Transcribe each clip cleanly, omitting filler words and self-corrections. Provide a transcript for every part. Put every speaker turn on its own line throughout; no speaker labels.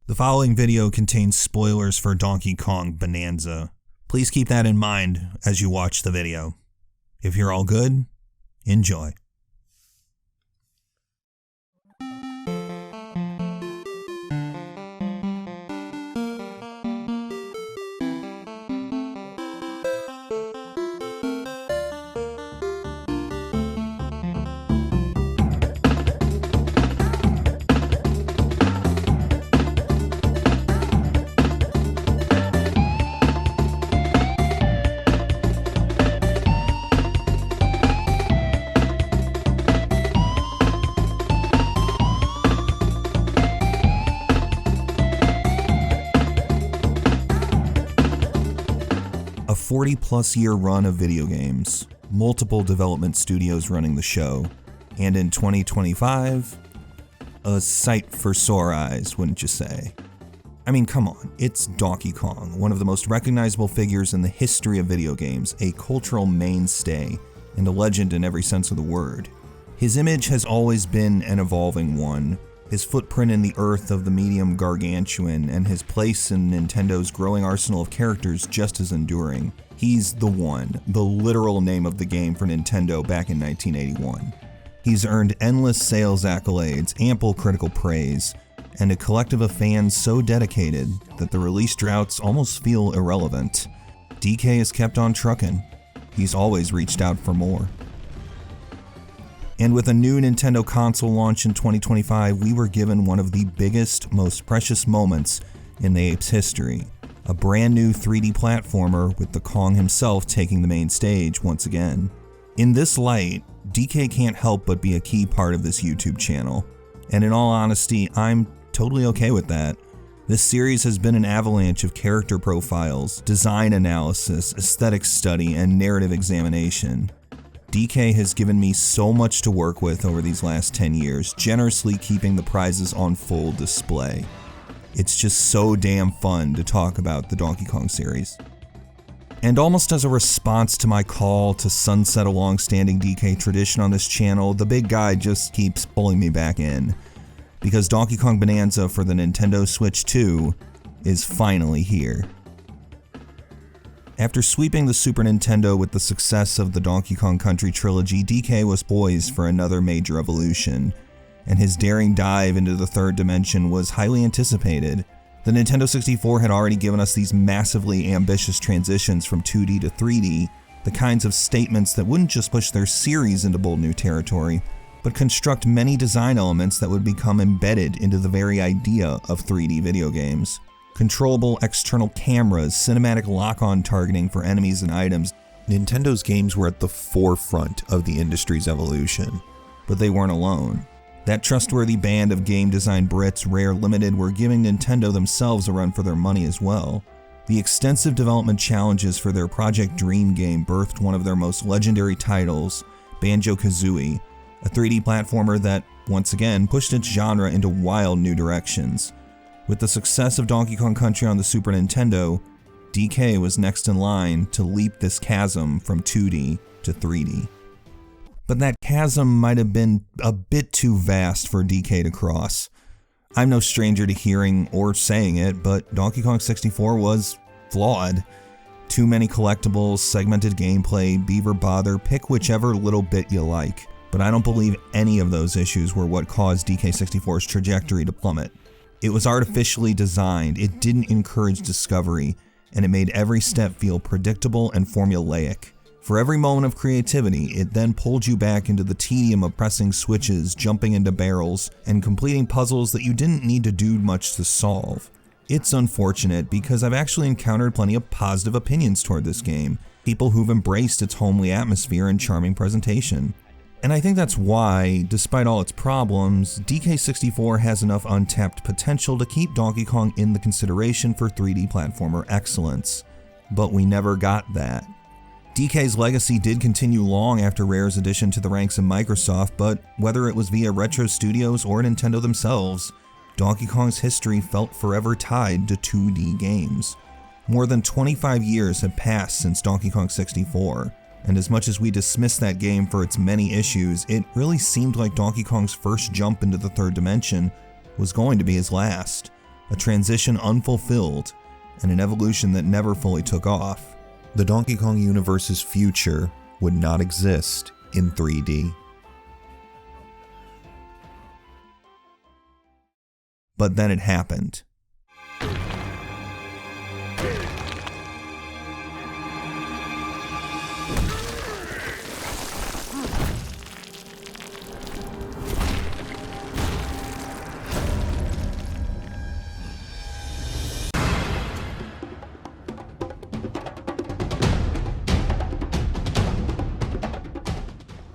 The following video contains spoilers for Donkey Kong Bonanza. Please keep that in mind as you watch the video. If you're all good, enjoy. A 40-plus year run of video games, multiple development studios running the show, and in 2025, a sight for sore eyes, wouldn't you say? I mean, come on, it's Donkey Kong, one of the most recognizable figures in the history of video games, a cultural mainstay, and a legend in every sense of the word. His image has always been an evolving one, his footprint in the earth of the medium gargantuan, and his place in Nintendo's growing arsenal of characters just as enduring. He's the one, the literal name of the game for Nintendo back in 1981. He's earned endless sales accolades, ample critical praise, and a collective of fans so dedicated that the release droughts almost feel irrelevant. DK has kept on trucking. He's always reached out for more. And with a new Nintendo console launch in 2025, we were given one of the biggest, most precious moments in the ape's history. A brand new 3D platformer with the Kong himself taking the main stage once again. In this light, DK can't help but be a key part of this YouTube channel. And in all honesty, I'm totally okay with that. This series has been an avalanche of character profiles, design analysis, aesthetic study, and narrative examination. DK has given me so much to work with over these last 10 years, generously keeping the prizes on full display. It's just so damn fun to talk about the Donkey Kong series. And almost as a response to my call to sunset a long-standing DK tradition on this channel, the big guy just keeps pulling me back in. Because Donkey Kong Bonanza for the Nintendo Switch 2 is finally here. After sweeping the Super Nintendo with the success of the Donkey Kong Country trilogy, DK was poised for another major evolution, and his daring dive into the third dimension was highly anticipated. The Nintendo 64 had already given us these massively ambitious transitions from 2D to 3D, the kinds of statements that wouldn't just push their series into bold new territory, but construct many design elements that would become embedded into the very idea of 3D video games. Controllable external cameras, cinematic lock-on targeting for enemies and items. Nintendo's games were at the forefront of the industry's evolution, but they weren't alone. That trustworthy band of game design Brits, Rare Limited, were giving Nintendo themselves a run for their money as well. The extensive development challenges for their Project Dream game birthed one of their most legendary titles, Banjo-Kazooie, a 3D platformer that, once again, pushed its genre into wild new directions. With the success of Donkey Kong Country on the Super Nintendo, DK was next in line to leap this chasm from 2D to 3D. But that chasm might have been a bit too vast for DK to cross. I'm no stranger to hearing or saying it, but Donkey Kong 64 was flawed. Too many collectibles, segmented gameplay, beaver bother, pick whichever little bit you like. But I don't believe any of those issues were what caused DK64's trajectory to plummet. It was artificially designed, it didn't encourage discovery, and it made every step feel predictable and formulaic. For every moment of creativity, it then pulled you back into the tedium of pressing switches, jumping into barrels, and completing puzzles that you didn't need to do much to solve. It's unfortunate because I've actually encountered plenty of positive opinions toward this game, people who've embraced its homely atmosphere and charming presentation. And I think that's why, despite all its problems, DK64 has enough untapped potential to keep Donkey Kong in the consideration for 3D platformer excellence. But we never got that. DK's legacy did continue long after Rare's addition to the ranks of Microsoft, but whether it was via Retro Studios or Nintendo themselves, Donkey Kong's history felt forever tied to 2D games. More than 25 years have passed since Donkey Kong 64. And as much as we dismiss that game for its many issues, it really seemed like Donkey Kong's first jump into the third dimension was going to be his last. a transition unfulfilled, and an evolution that never fully took off. The Donkey Kong universe's future would not exist in 3D. But then it happened.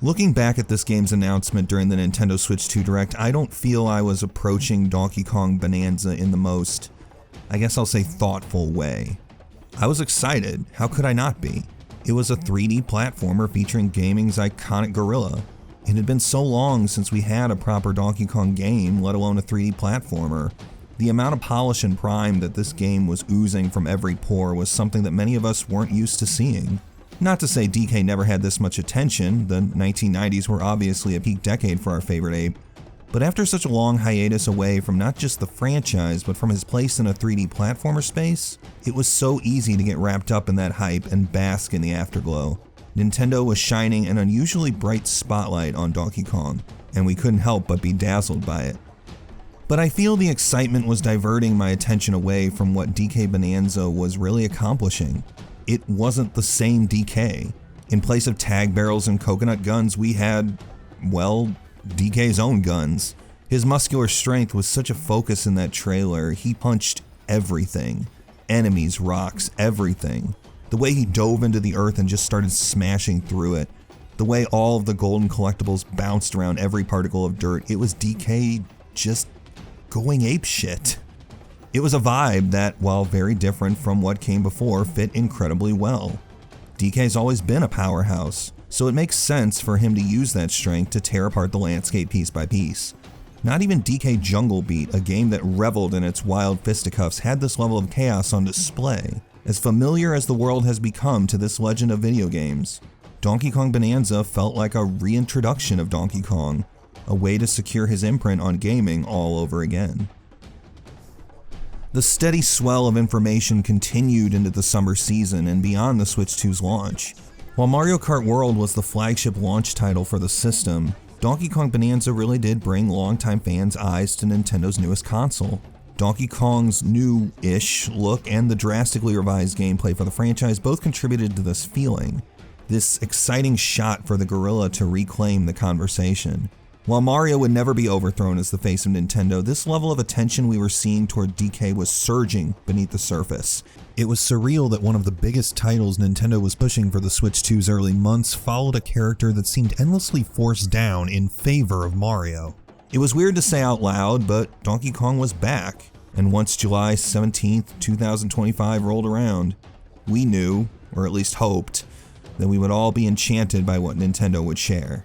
Looking back at this game's announcement during the Nintendo Switch 2 Direct, I don't feel I was approaching Donkey Kong Bonanza in the most, I guess I'll say, thoughtful way. I was excited, how could I not be? It was a 3D platformer featuring gaming's iconic gorilla. It had been so long since we had a proper Donkey Kong game, let alone a 3D platformer. The amount of polish and prime that this game was oozing from every pore was something that many of us weren't used to seeing. Not to say DK never had this much attention, the 1990s were obviously a peak decade for our favorite ape, but after such a long hiatus away from not just the franchise, but from his place in a 3D platformer space, it was so easy to get wrapped up in that hype and bask in the afterglow. Nintendo was shining an unusually bright spotlight on Donkey Kong, and we couldn't help but be dazzled by it. But I feel the excitement was diverting my attention away from what DK Bonanza was really accomplishing. It wasn't the same DK. In place of tag barrels and coconut guns, we had, well, DK's own guns. His muscular strength was such a focus in that trailer. He punched everything. Enemies, rocks, everything. The way he dove into the earth and just started smashing through it. The way all of the golden collectibles bounced around every particle of dirt. It was DK just going apeshit. It was a vibe that, while very different from what came before, fit incredibly well. DK's always been a powerhouse, so it makes sense for him to use that strength to tear apart the landscape piece by piece. Not even DK Jungle Beat, a game that reveled in its wild fisticuffs, had this level of chaos on display. As familiar as the world has become to this legend of video games, Donkey Kong Bonanza felt like a reintroduction of Donkey Kong, a way to secure his imprint on gaming all over again. The steady swell of information continued into the summer season and beyond the Switch 2's launch. While Mario Kart World was the flagship launch title for the system, Donkey Kong Bonanza really did bring longtime fans' eyes to Nintendo's newest console. Donkey Kong's new-ish look and the drastically revised gameplay for the franchise both contributed to this feeling, this exciting shot for the gorilla to reclaim the conversation. While Mario would never be overthrown as the face of Nintendo, this level of attention we were seeing toward DK was surging beneath the surface. It was surreal that one of the biggest titles Nintendo was pushing for the Switch 2's early months followed a character that seemed endlessly forced down in favor of Mario. It was weird to say out loud, but Donkey Kong was back, and once July 17th, 2025 rolled around, we knew, or at least hoped, that we would all be enchanted by what Nintendo would share.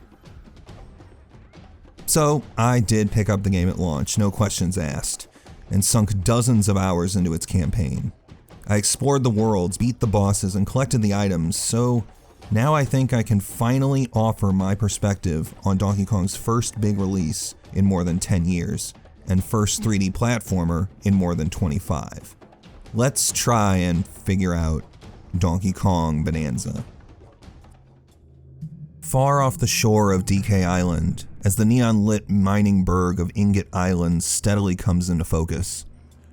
So, I did pick up the game at launch, no questions asked, and sunk dozens of hours into its campaign. I explored the worlds, beat the bosses, and collected the items, so now I think I can finally offer my perspective on Donkey Kong's first big release in more than 10 years, and first 3D platformer in more than 25. Let's try and figure out Donkey Kong Bonanza. Far off the shore of DK Island, as the neon-lit mining burg of Ingot Island steadily comes into focus,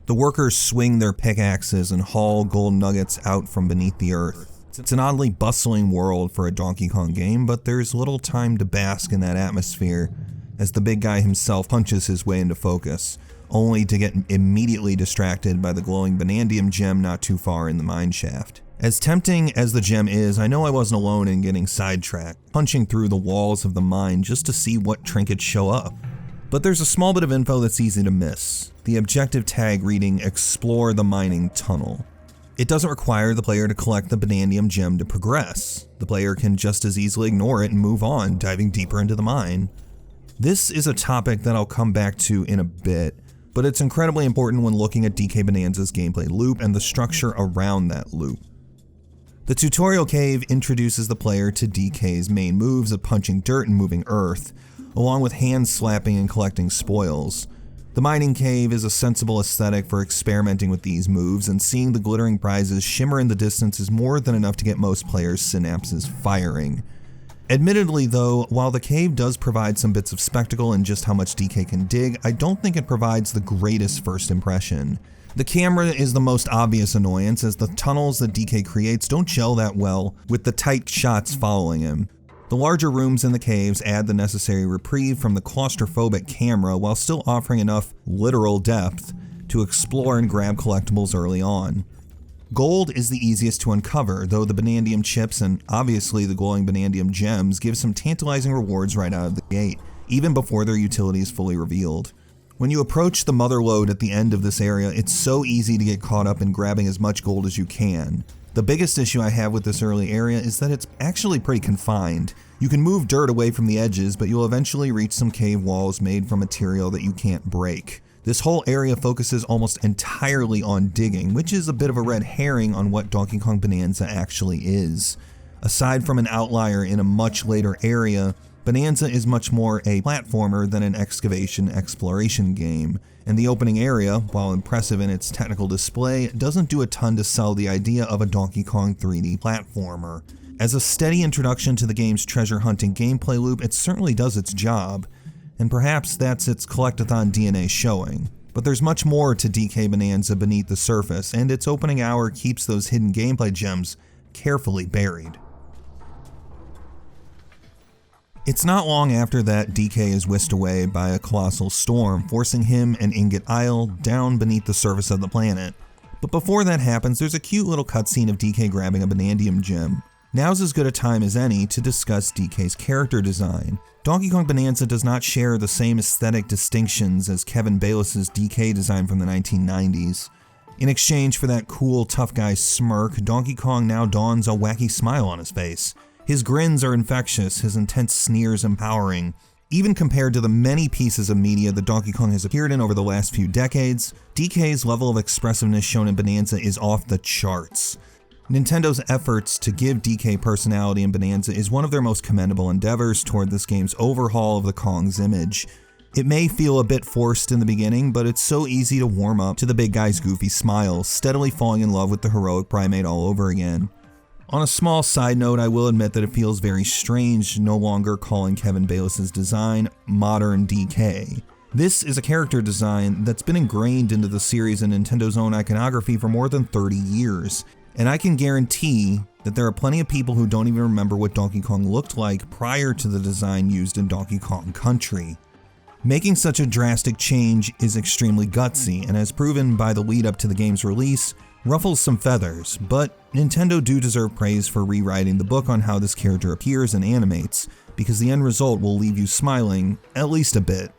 the workers swing their pickaxes and haul gold nuggets out from beneath the earth. It's an oddly bustling world for a Donkey Kong game, but there's little time to bask in that atmosphere as the big guy himself punches his way into focus, only to get immediately distracted by the glowing Bonandium gem not too far in the mine shaft. As tempting as the gem is, I know I wasn't alone in getting sidetracked, punching through the walls of the mine just to see what trinkets show up. But there's a small bit of info that's easy to miss. The objective tag reading, "Explore the mining tunnel." It doesn't require the player to collect the Bonandium gem to progress. The player can just as easily ignore it and move on, diving deeper into the mine. This is a topic that I'll come back to in a bit, but it's incredibly important when looking at DK Bonanza's gameplay loop and the structure around that loop. The tutorial cave introduces the player to DK's main moves of punching dirt and moving earth, along with hand slapping and collecting spoils. The mining cave is a sensible aesthetic for experimenting with these moves, and seeing the glittering prizes shimmer in the distance is more than enough to get most players' synapses firing. Admittedly though, while the cave does provide some bits of spectacle and just how much DK can dig, I don't think it provides the greatest first impression. The camera is the most obvious annoyance, as the tunnels that DK creates don't gel that well with the tight shots following him. The larger rooms in the caves add the necessary reprieve from the claustrophobic camera while still offering enough literal depth to explore and grab collectibles early on. Gold is the easiest to uncover, though the Banandium chips and obviously the glowing Banandium gems give some tantalizing rewards right out of the gate, even before their utility is fully revealed. When you approach the mother lode at the end of this area, it's so easy to get caught up in grabbing as much gold as you can. The biggest issue I have with this early area is that it's actually pretty confined. You can move dirt away from the edges, but you'll eventually reach some cave walls made from material that you can't break. This whole area focuses almost entirely on digging, which is a bit of a red herring on what Donkey Kong Bonanza actually is. Aside from an outlier in a much later area, Bonanza is much more a platformer than an excavation exploration game, and the opening area, while impressive in its technical display, doesn't do a ton to sell the idea of a Donkey Kong 3D platformer. As a steady introduction to the game's treasure hunting gameplay loop, it certainly does its job, and perhaps that's its collectathon DNA showing. But there's much more to DK Bonanza beneath the surface, and its opening hour keeps those hidden gameplay gems carefully buried. It's not long after that DK is whisked away by a colossal storm, forcing him and Ingot Isle down beneath the surface of the planet. But before that happens, there's a cute little cutscene of DK grabbing a Banandium gem. Now's as good a time as any to discuss DK's character design. Donkey Kong Bonanza does not share the same aesthetic distinctions as Kevin Bayless's DK design from the 1990s. In exchange for that cool tough guy smirk, Donkey Kong now dons a wacky smile on his face. His grins are infectious, his intense sneers empowering. Even compared to the many pieces of media that Donkey Kong has appeared in over the last few decades, DK's level of expressiveness shown in Bonanza is off the charts. Nintendo's efforts to give DK personality in Bonanza is one of their most commendable endeavors toward this game's overhaul of the Kong's image. It may feel a bit forced in the beginning, but it's so easy to warm up to the big guy's goofy smile, steadily falling in love with the heroic primate all over again. On a small side note, I will admit that it feels very strange no longer calling Kevin Bayless's design Modern DK. This is a character design that's been ingrained into the series and Nintendo's own iconography for more than 30 years, and I can guarantee that there are plenty of people who don't even remember what Donkey Kong looked like prior to the design used in Donkey Kong Country. Making such a drastic change is extremely gutsy, and as proven by the lead up to the game's release, ruffles some feathers, but Nintendo do deserve praise for rewriting the book on how this character appears and animates, because the end result will leave you smiling at least a bit.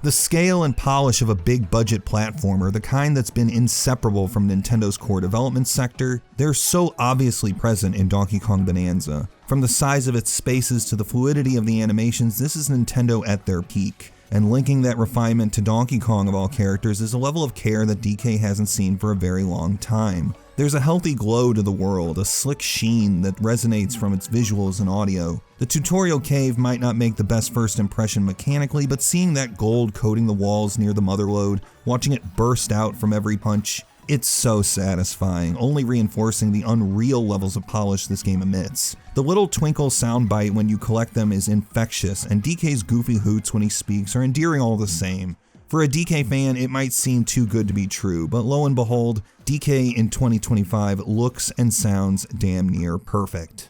The scale and polish of a big budget platformer, the kind that's been inseparable from Nintendo's core development sector, they're so obviously present in Donkey Kong Bonanza. From the size of its spaces to the fluidity of the animations, this is Nintendo at their peak. And linking that refinement to Donkey Kong of all characters is a level of care that DK hasn't seen for a very long time. There's a healthy glow to the world, a slick sheen that resonates from its visuals and audio. The tutorial cave might not make the best first impression mechanically, but seeing that gold coating the walls near the mother lode, watching it burst out from every punch, it's so satisfying, only reinforcing the unreal levels of polish this game emits. The little twinkle soundbite when you collect them is infectious, and DK's goofy hoots when he speaks are endearing all the same. For a DK fan, it might seem too good to be true, but lo and behold, DK in 2025 looks and sounds damn near perfect.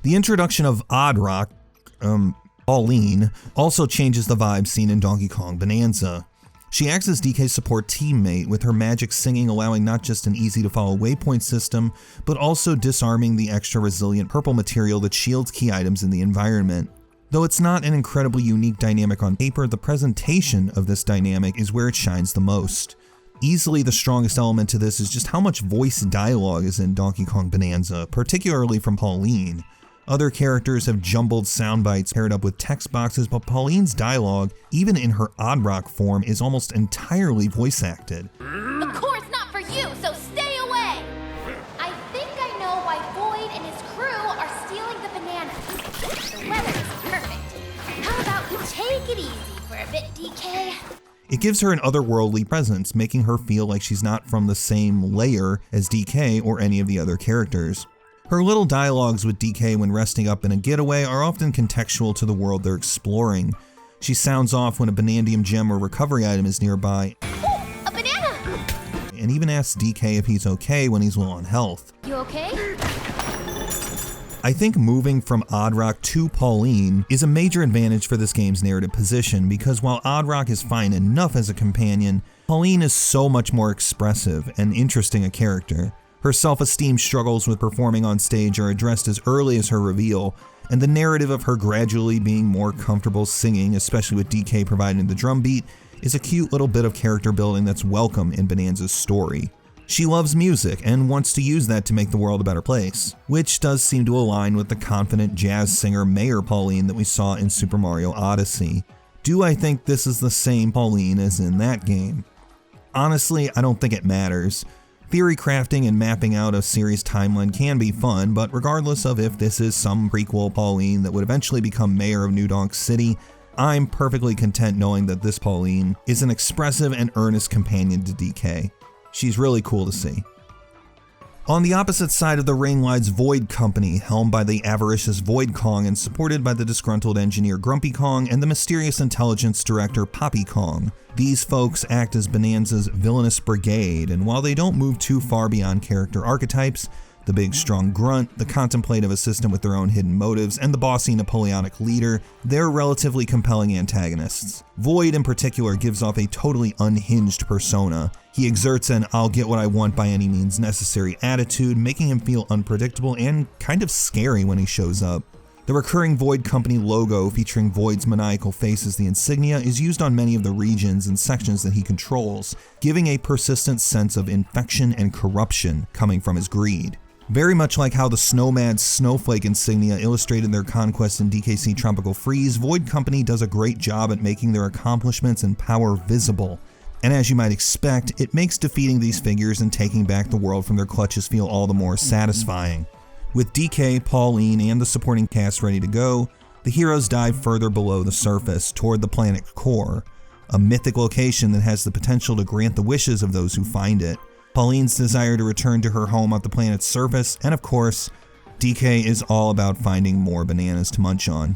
The introduction of Odd Rock, Pauline, also changes the vibe seen in Donkey Kong Bonanza. She acts as DK's support teammate, with her magic singing allowing not just an easy-to-follow waypoint system, but also disarming the extra resilient purple material that shields key items in the environment. Though it's not an incredibly unique dynamic on paper, the presentation of this dynamic is where it shines the most. Easily the strongest element to this is just how much voice dialogue is in Donkey Kong Bonanza, particularly from Pauline. Other characters have jumbled sound bites paired up with text boxes, but Pauline's dialogue, even in her Odd Rock form, is almost entirely voice acted.
Of course not for you, so stay away! I think I know why Void and his crew are stealing the bananas. The weather is perfect. How about we take it easy for a bit, DK.
It gives her an otherworldly presence, making her feel like she's not from the same layer as DK or any of the other characters. Her little dialogues with DK when resting up in a getaway are often contextual to the world they're exploring. She sounds off when a Banandium gem or recovery item is nearby.
Oh, a banana!
And even asks DK if he's okay when he's low on health.
You okay?
I think moving from Oddrock to Pauline is a major advantage for this game's narrative position, because while Oddrock is fine enough as a companion, Pauline is so much more expressive and interesting a character. Her self-esteem struggles with performing on stage are addressed as early as her reveal, and the narrative of her gradually being more comfortable singing, especially with DK providing the drum beat, is a cute little bit of character building that's welcome in Bonanza's story. She loves music and wants to use that to make the world a better place, which does seem to align with the confident jazz singer Mayor Pauline that we saw in Super Mario Odyssey. Do I think this is the same Pauline as in that game? Honestly, I don't think it matters. Theory crafting and mapping out a series timeline can be fun, but regardless of if this is some prequel Pauline that would eventually become mayor of New Donk City, I'm perfectly content knowing that this Pauline is an expressive and earnest companion to DK. She's really cool to see. On the opposite side of the ring lies Void Company, helmed by the avaricious Void Kong and supported by the disgruntled engineer Grumpy Kong and the mysterious intelligence director Poppy Kong. These folks act as Bonanza's villainous brigade, and while they don't move too far beyond character archetypes, the big strong grunt, the contemplative assistant with their own hidden motives, and the bossy Napoleonic leader, they're relatively compelling antagonists. Void in particular gives off a totally unhinged persona. He exerts an I'll get what I want by any means necessary attitude, making him feel unpredictable and kind of scary when he shows up. The recurring Void Company logo featuring Void's maniacal face as the insignia is used on many of the regions and sections that he controls, giving a persistent sense of infection and corruption coming from his greed. Very much like how the Snowmad Snowflake insignia illustrated their conquest in DKC Tropical Freeze, Void Company does a great job at making their accomplishments and power visible. And as you might expect, it makes defeating these figures and taking back the world from their clutches feel all the more satisfying. With DK, Pauline, and the supporting cast ready to go, the heroes dive further below the surface, toward the planet core, a mythic location that has the potential to grant the wishes of those who find it. Pauline's desire to return to her home at the planet's surface, and of course, DK is all about finding more bananas to munch on.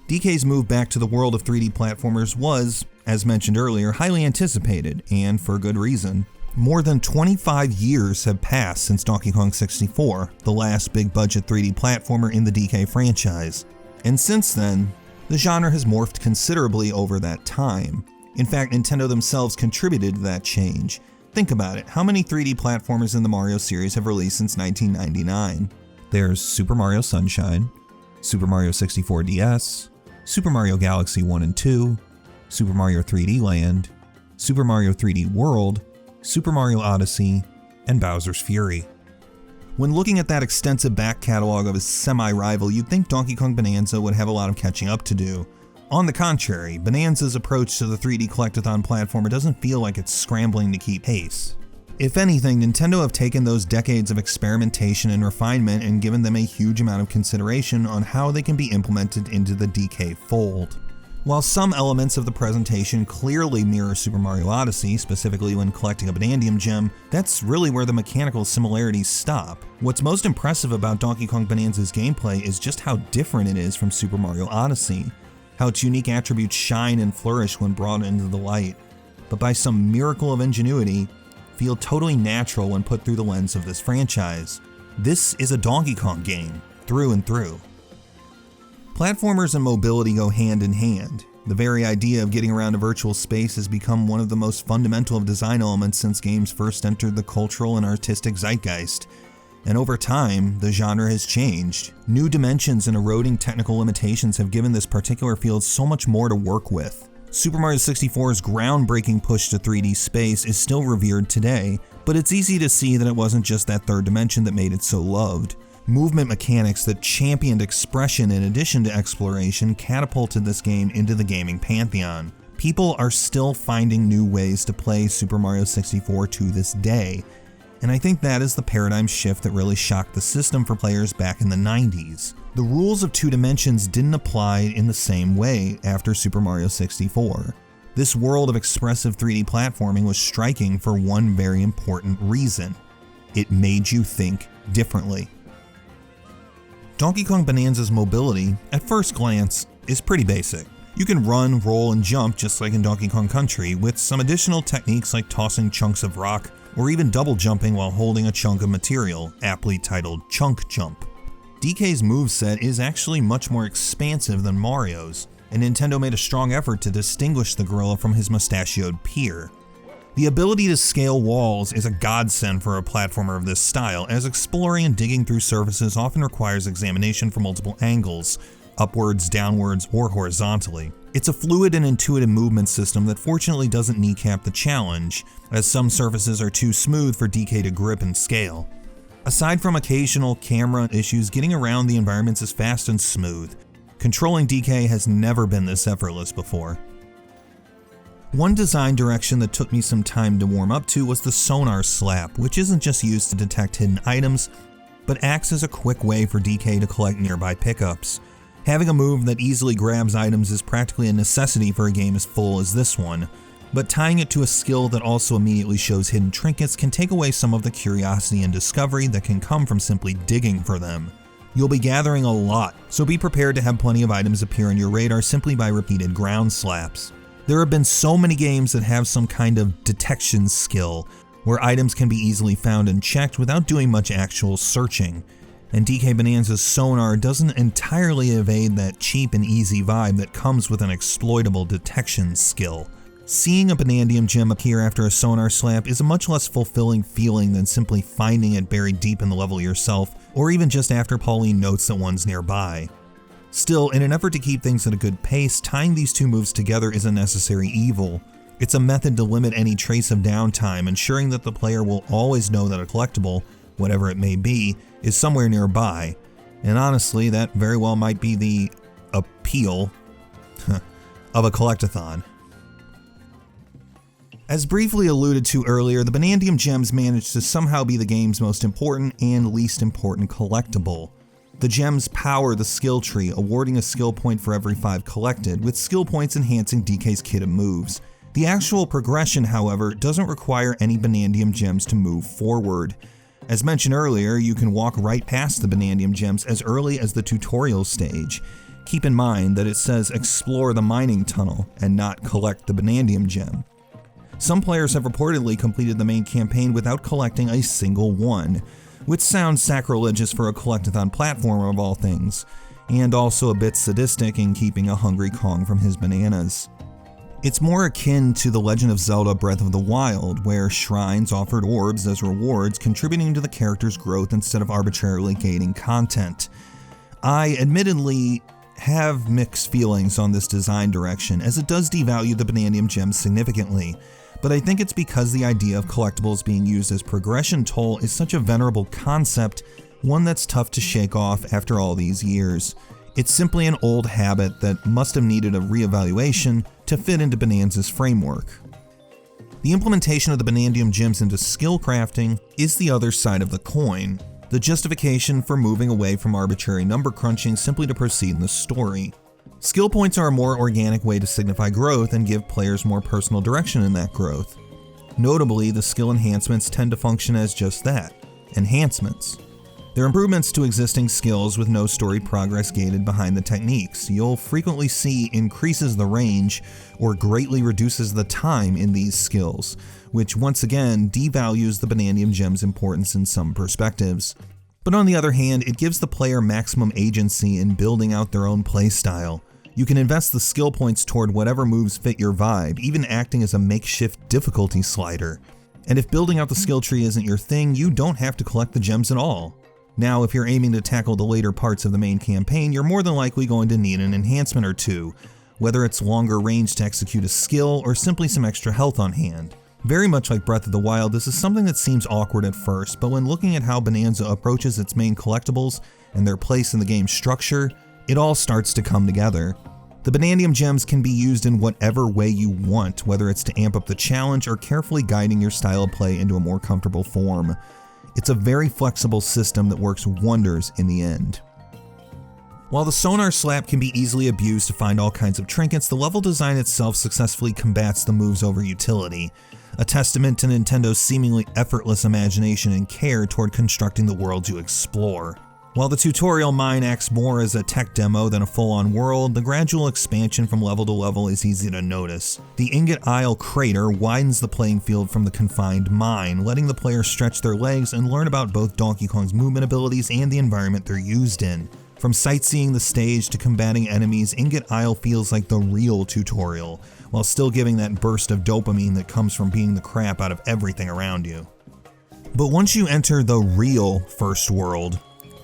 DK's move back to the world of 3D platformers was, as mentioned earlier, highly anticipated, and for good reason. More than 25 years have passed since Donkey Kong 64, the last big-budget 3D platformer in the DK franchise. And since then, the genre has morphed considerably over that time. In fact, Nintendo themselves contributed to that change. Think about it, how many 3D platformers in the Mario series have released since 1999? There's Super Mario Sunshine, Super Mario 64 DS, Super Mario Galaxy 1 and 2, Super Mario 3D Land, Super Mario 3D World, Super Mario Odyssey, and Bowser's Fury. When looking at that extensive back catalog of his semi-rival, you'd think Donkey Kong Bonanza would have a lot of catching up to do. On the contrary, Bonanza's approach to the 3D Collectathon platformer doesn't feel like it's scrambling to keep pace. If anything, Nintendo have taken those decades of experimentation and refinement and given them a huge amount of consideration on how they can be implemented into the DK fold. While some elements of the presentation clearly mirror Super Mario Odyssey, specifically when collecting a Banandium gem, that's really where the mechanical similarities stop. What's most impressive about Donkey Kong Bonanza's gameplay is just how different it is from Super Mario Odyssey, how its unique attributes shine and flourish when brought into the light, but by some miracle of ingenuity, feel totally natural when put through the lens of this franchise. This is a Donkey Kong game, through and through. Platformers and mobility go hand in hand. The very idea of getting around a virtual space has become one of the most fundamental of design elements since games first entered the cultural and artistic zeitgeist. And over time, the genre has changed. New dimensions and eroding technical limitations have given this particular field so much more to work with. Super Mario 64's groundbreaking push to 3D space is still revered today, but it's easy to see that it wasn't just that third dimension that made it so loved. Movement mechanics that championed expression in addition to exploration catapulted this game into the gaming pantheon. People are still finding new ways to play Super Mario 64 to this day, And I think that is the paradigm shift that really shocked the system for players back in the 90s. The rules of 2 dimensions didn't apply in the same way after Super Mario 64. This world of expressive 3D platforming was striking for one very important reason. It made you think differently. Donkey Kong Bonanza's mobility, at first glance, is pretty basic. You can run, roll, and jump just like in Donkey Kong Country, with some additional techniques like tossing chunks of rock, or even double jumping while holding a chunk of material, aptly titled Chunk Jump. DK's moveset is actually much more expansive than Mario's, and Nintendo made a strong effort to distinguish the gorilla from his mustachioed peer. The ability to scale walls is a godsend for a platformer of this style, as exploring and digging through surfaces often requires examination from multiple angles, upwards, downwards, or horizontally. It's a fluid and intuitive movement system that fortunately doesn't kneecap the challenge, as some surfaces are too smooth for DK to grip and scale. Aside from occasional camera issues, getting around the environments is fast and smooth. Controlling DK has never been this effortless before. One design direction that took me some time to warm up to was the sonar slap, which isn't just used to detect hidden items, but acts as a quick way for DK to collect nearby pickups. Having a move that easily grabs items is practically a necessity for a game as full as this one, but tying it to a skill that also immediately shows hidden trinkets can take away some of the curiosity and discovery that can come from simply digging for them. You'll be gathering a lot, so be prepared to have plenty of items appear on your radar simply by repeated ground slaps. There have been so many games that have some kind of detection skill, where items can be easily found and checked without doing much actual searching, and DK Bonanza's sonar doesn't entirely evade that cheap and easy vibe that comes with an exploitable detection skill. Seeing a Bonandium gem appear after a sonar slap is a much less fulfilling feeling than simply finding it buried deep in the level yourself, or even just after Pauline notes that one's nearby. Still, in an effort to keep things at a good pace, tying these 2 moves together is a necessary evil. It's a method to limit any trace of downtime, ensuring that the player will always know that a collectible, whatever it may be, is somewhere nearby. And honestly, that very well might be the appeal of a collectathon. As briefly alluded to earlier, the Bonandium gems managed to somehow be the game's most important and least important collectible. The gems power the skill tree, awarding a skill point for every 5 collected, with skill points enhancing DK's kit of moves. The actual progression, however, doesn't require any Bonandium gems to move forward. As mentioned earlier, you can walk right past the Bonandium gems as early as the tutorial stage. Keep in mind that it says explore the mining tunnel and not collect the Bonandium gem. Some players have reportedly completed the main campaign without collecting a single one, which sounds sacrilegious for a collectathon platformer of all things, and also a bit sadistic in keeping a hungry Kong from his bananas. It's more akin to The Legend of Zelda Breath of the Wild, where shrines offered orbs as rewards, contributing to the character's growth instead of arbitrarily gating content. I admittedly have mixed feelings on this design direction, as it does devalue the Bonandium gems significantly, but I think it's because the idea of collectibles being used as progression toll is such a venerable concept, one that's tough to shake off after all these years. It's simply an old habit that must have needed a reevaluation to fit into Bonanza's framework. The implementation of the Bonandium gems into skill crafting is the other side of the coin, the justification for moving away from arbitrary number crunching simply to proceed in the story. Skill points are a more organic way to signify growth and give players more personal direction in that growth. Notably, the skill enhancements tend to function as just that, enhancements. They're improvements to existing skills with no story progress gated behind the techniques. You'll frequently see increases the range or greatly reduces the time in these skills, which once again devalues the Bonandium gem's importance in some perspectives. But on the other hand, it gives the player maximum agency in building out their own playstyle. You can invest the skill points toward whatever moves fit your vibe, even acting as a makeshift difficulty slider. And if building out the skill tree isn't your thing, you don't have to collect the gems at all. Now, if you're aiming to tackle the later parts of the main campaign, you're more than likely going to need an enhancement or two, whether it's longer range to execute a skill or simply some extra health on hand. Very much like Breath of the Wild, this is something that seems awkward at first, but when looking at how Bonanza approaches its main collectibles and their place in the game's structure, it all starts to come together. The Banandium Gems can be used in whatever way you want, whether it's to amp up the challenge or carefully guiding your style of play into a more comfortable form. It's a very flexible system that works wonders in the end. While the Sonar Slap can be easily abused to find all kinds of trinkets, the level design itself successfully combats the moves over utility, a testament to Nintendo's seemingly effortless imagination and care toward constructing the worlds you explore. While the tutorial mine acts more as a tech demo than a full-on world, the gradual expansion from level to level is easy to notice. The Ingot Isle crater widens the playing field from the confined mine, letting the player stretch their legs and learn about both Donkey Kong's movement abilities and the environment they're used in. From sightseeing the stage to combating enemies, Ingot Isle feels like the real tutorial, while still giving that burst of dopamine that comes from beating the crap out of everything around you. But once you enter the real first world,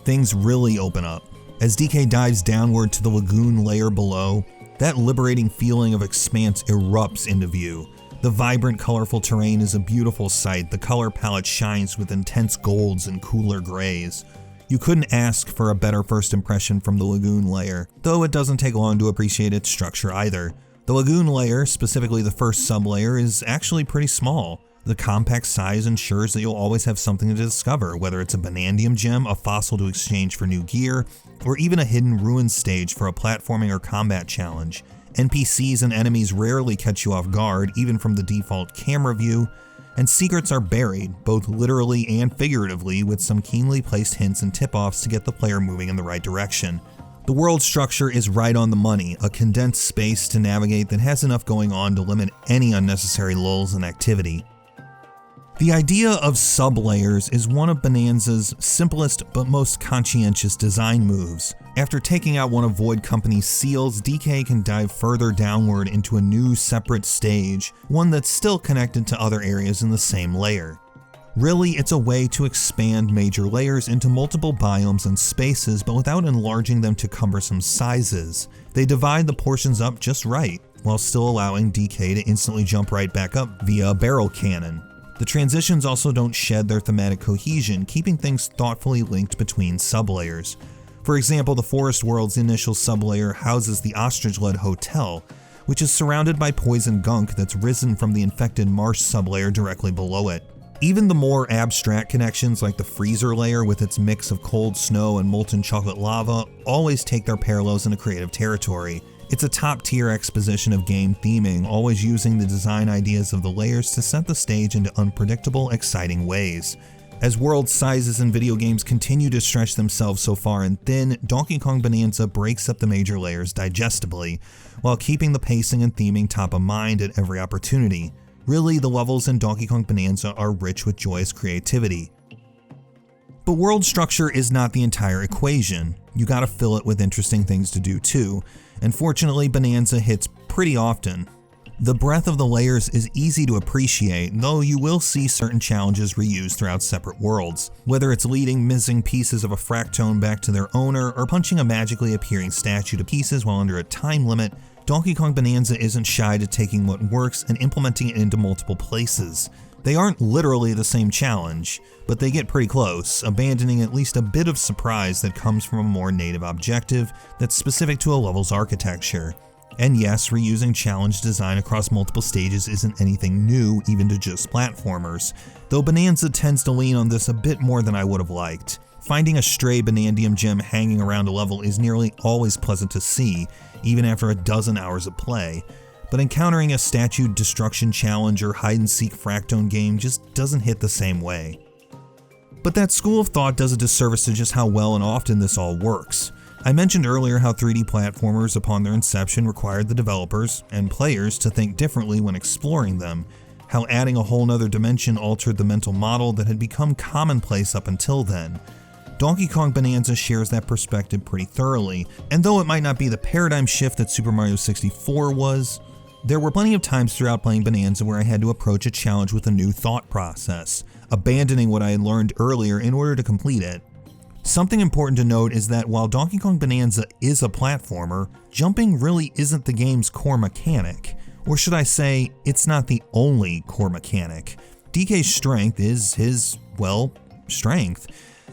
things really open up. As DK dives downward to the lagoon layer below, that liberating feeling of expanse erupts into view. The vibrant, colorful terrain is a beautiful sight. The color palette shines with intense golds and cooler grays. You couldn't ask for a better first impression from the lagoon layer, though it doesn't take long to appreciate its structure either. The lagoon layer, specifically the first sublayer, is actually pretty small. The compact size ensures that you'll always have something to discover, whether it's a Banandium Gem, a fossil to exchange for new gear, or even a hidden ruin stage for a platforming or combat challenge. NPCs and enemies rarely catch you off guard, even from the default camera view, and secrets are buried, both literally and figuratively, with some keenly placed hints and tip-offs to get the player moving in the right direction. The world structure is right on the money, a condensed space to navigate that has enough going on to limit any unnecessary lulls in activity. The idea of sublayers is one of Bonanza's simplest but most conscientious design moves. After taking out one of Void Company's seals, DK can dive further downward into a new separate stage, one that's still connected to other areas in the same layer. Really, it's a way to expand major layers into multiple biomes and spaces, but without enlarging them to cumbersome sizes. They divide the portions up just right, while still allowing DK to instantly jump right back up via a barrel cannon. The transitions also don't shed their thematic cohesion, keeping things thoughtfully linked between sublayers. For example, the Forest World's initial sublayer houses the Ostrich-led hotel, which is surrounded by poison gunk that's risen from the infected marsh sublayer directly below it. Even the more abstract connections like the freezer layer with its mix of cold snow and molten chocolate lava always take their parallels into creative territory. It's a top-tier exposition of game theming, always using the design ideas of the layers to set the stage into unpredictable, exciting ways. As world sizes in video games continue to stretch themselves so far and thin, Donkey Kong Bonanza breaks up the major layers digestibly, while keeping the pacing and theming top of mind at every opportunity. Really, the levels in Donkey Kong Bonanza are rich with joyous creativity. But world structure is not the entire equation. You gotta fill it with interesting things to do too, and fortunately Bonanza hits pretty often. The breadth of the layers is easy to appreciate, though you will see certain challenges reused throughout separate worlds, whether it's leading missing pieces of a Fractone back to their owner or punching a magically appearing statue to pieces while under a time limit. Donkey Kong Bonanza isn't shy to taking what works and implementing it into multiple places. They aren't literally the same challenge, but they get pretty close, abandoning at least a bit of surprise that comes from a more native objective that's specific to a level's architecture. And yes, reusing challenge design across multiple stages isn't anything new, even to just platformers, though Bonanza tends to lean on this a bit more than I would have liked. Finding a stray Banandium Gem hanging around a level is nearly always pleasant to see, even after a dozen hours of play, but encountering a statue destruction challenge or hide-and-seek Fractone game just doesn't hit the same way. But that school of thought does a disservice to just how well and often this all works. I mentioned earlier how 3D platformers upon their inception required the developers and players to think differently when exploring them, how adding a whole nother dimension altered the mental model that had become commonplace up until then. Donkey Kong Bonanza shares that perspective pretty thoroughly, and though it might not be the paradigm shift that Super Mario 64 was, there were plenty of times throughout playing Bonanza where I had to approach a challenge with a new thought process, abandoning what I had learned earlier in order to complete it. Something important to note is that while Donkey Kong Bonanza is a platformer, jumping really isn't the game's core mechanic. Or should I say, it's not the only core mechanic. DK's strength is his, well, strength,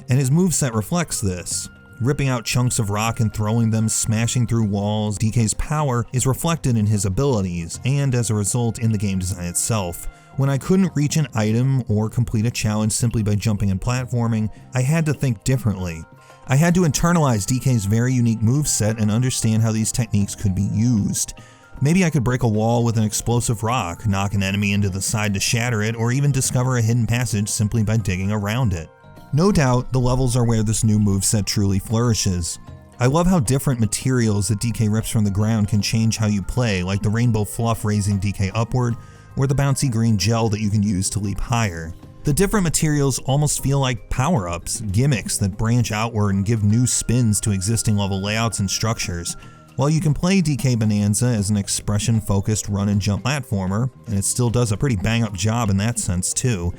and his moveset reflects this. ripping out chunks of rock and throwing them, smashing through walls. DK's power is reflected in his abilities, and as a result in the game design itself. When I couldn't reach an item or complete a challenge simply by jumping and platforming, I had to think differently. I had to internalize DK's very unique moveset and understand how these techniques could be used. Maybe I could break a wall with an explosive rock, knock an enemy into the side to shatter it, or even discover a hidden passage simply by digging around it. No doubt, the levels are where this new moveset truly flourishes. I love how different materials that DK rips from the ground can change how you play, like the rainbow fluff raising DK upward, or the bouncy green gel that you can use to leap higher. The different materials almost feel like power-ups, gimmicks that branch outward and give new spins to existing level layouts and structures. While you can play DK Bonanza as an expression-focused run-and-jump platformer, and it still does a pretty bang-up job in that sense too,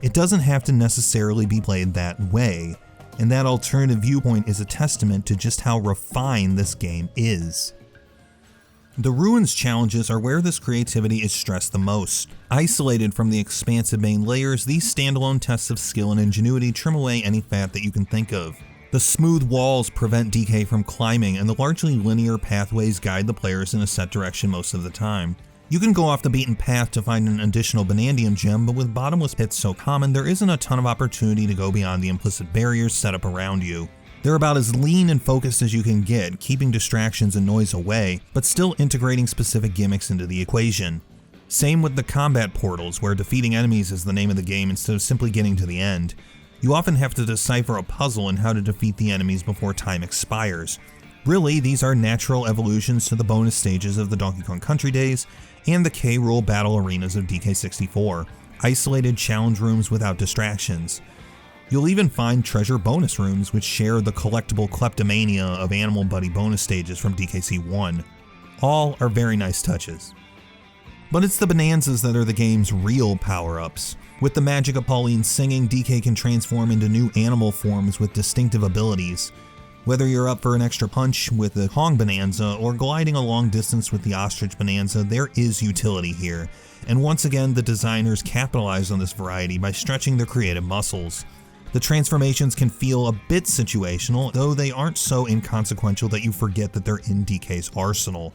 it doesn't have to necessarily be played that way, and that alternative viewpoint is a testament to just how refined this game is. The Ruins challenges are where this creativity is stressed the most. Isolated from the expansive main layers, these standalone tests of skill and ingenuity trim away any fat that you can think of. The smooth walls prevent DK from climbing, and the largely linear pathways guide the players in a set direction most of the time. You can go off the beaten path to find an additional Bonandium gem, but with bottomless pits so common, there isn't a ton of opportunity to go beyond the implicit barriers set up around you. They're about as lean and focused as you can get, keeping distractions and noise away, but still integrating specific gimmicks into the equation. Same with the combat portals, where defeating enemies is the name of the game instead of simply getting to the end. You often have to decipher a puzzle in how to defeat the enemies before time expires. Really, these are natural evolutions to the bonus stages of the Donkey Kong Country days and the K. Rool battle arenas of DK64, isolated challenge rooms without distractions. You'll even find treasure bonus rooms which share the collectible kleptomania of Animal Buddy bonus stages from DKC1. All are very nice touches. But it's the Bonanzas that are the game's real power-ups. With the magic of Pauline singing, DK can transform into new animal forms with distinctive abilities. Whether you're up for an extra punch with the Kong Bonanza or gliding a long distance with the Ostrich Bonanza, there is utility here. And once again, the designers capitalized on this variety by stretching their creative muscles. The transformations can feel a bit situational, though they aren't so inconsequential that you forget that they're in DK's arsenal.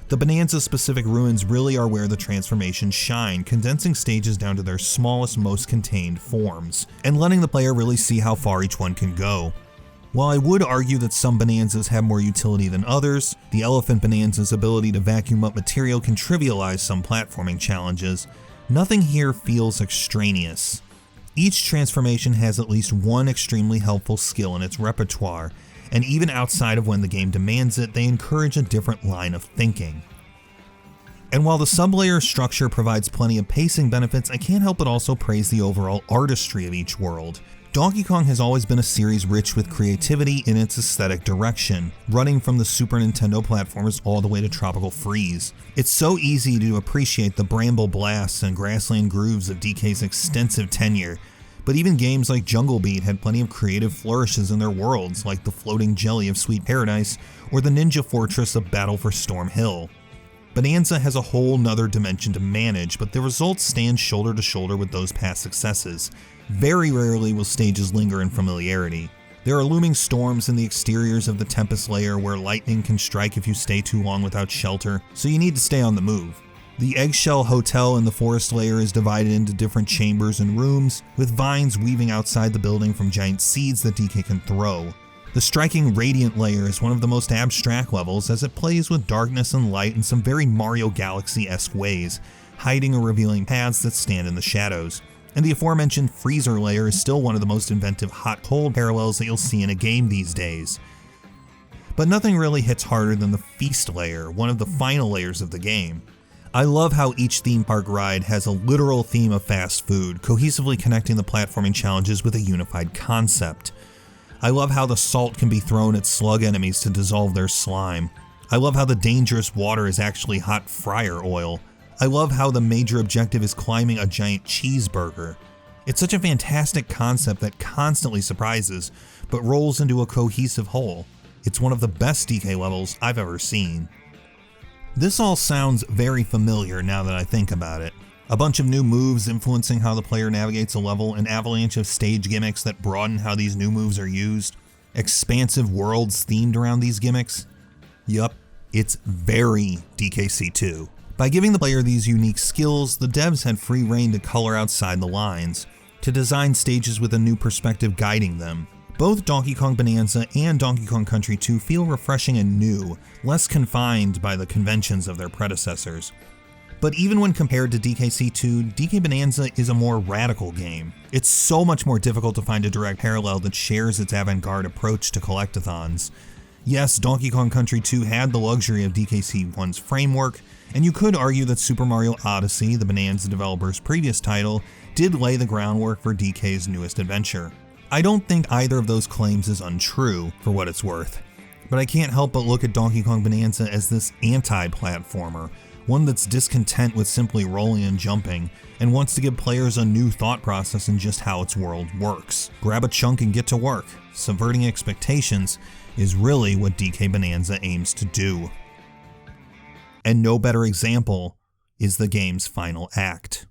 The Bonanza-specific ruins really are where the transformations shine, condensing stages down to their smallest, most contained forms, and letting the player really see how far each one can go. While I would argue that some Bonanzas have more utility than others, the Elephant Bonanza's ability to vacuum up material can trivialize some platforming challenges. Nothing here feels extraneous. Each transformation has at least one extremely helpful skill in its repertoire, and even outside of when the game demands it, they encourage a different line of thinking. And while the sublayer structure provides plenty of pacing benefits, I can't help but also praise the overall artistry of each world. Donkey Kong has always been a series rich with creativity in its aesthetic direction, running from the Super Nintendo platformers all the way to Tropical Freeze. It's so easy to appreciate the bramble blasts and grassland grooves of DK's extensive tenure, but even games like Jungle Beat had plenty of creative flourishes in their worlds, like the floating jelly of Sweet Paradise or the ninja fortress of Battle for Storm Hill. Bonanza has a whole nother dimension to manage, but the results stand shoulder to shoulder with those past successes. Very rarely will stages linger in familiarity. There are looming storms in the exteriors of the Tempest layer where lightning can strike if you stay too long without shelter, so you need to stay on the move. The Eggshell Hotel in the Forest layer is divided into different chambers and rooms, with vines weaving outside the building from giant seeds that DK can throw. The striking Radiant layer is one of the most abstract levels as it plays with darkness and light in some very Mario Galaxy-esque ways, hiding or revealing paths that stand in the shadows. And the aforementioned Freezer layer is still one of the most inventive hot-cold parallels that you'll see in a game these days. But nothing really hits harder than the Feast layer, one of the final layers of the game. I love how each theme park ride has a literal theme of fast food, cohesively connecting the platforming challenges with a unified concept. I love how the salt can be thrown at slug enemies to dissolve their slime. I love how the dangerous water is actually hot fryer oil. I love how the major objective is climbing a giant cheeseburger. It's such a fantastic concept that constantly surprises, but rolls into a cohesive whole. It's one of the best DK levels I've ever seen. This all sounds very familiar now that I think about it. A bunch of new moves influencing how the player navigates a level, an avalanche of stage gimmicks that broaden how these new moves are used. Expansive worlds themed around these gimmicks? Yup, it's very DKC2. By giving the player these unique skills, the devs had free rein to color outside the lines, to design stages with a new perspective guiding them. Both Donkey Kong Bonanza and Donkey Kong Country 2 feel refreshing and new, less confined by the conventions of their predecessors. But even when compared to DKC2, DK Bonanza is a more radical game. It's so much more difficult to find a direct parallel that shares its avant-garde approach to collectathons. Yes, Donkey Kong Country 2 had the luxury of DKC1's framework, and you could argue that Super Mario Odyssey, the Bonanza developer's previous title, did lay the groundwork for DK's newest adventure. I don't think either of those claims is untrue, for what it's worth, but I can't help but look at Donkey Kong Bonanza as this anti-platformer, one that's discontent with simply rolling and jumping, and wants to give players a new thought process in just how its world works. Grab a chunk and get to work. Subverting expectations is really what DK Bonanza aims to do. And no better example is the game's final act.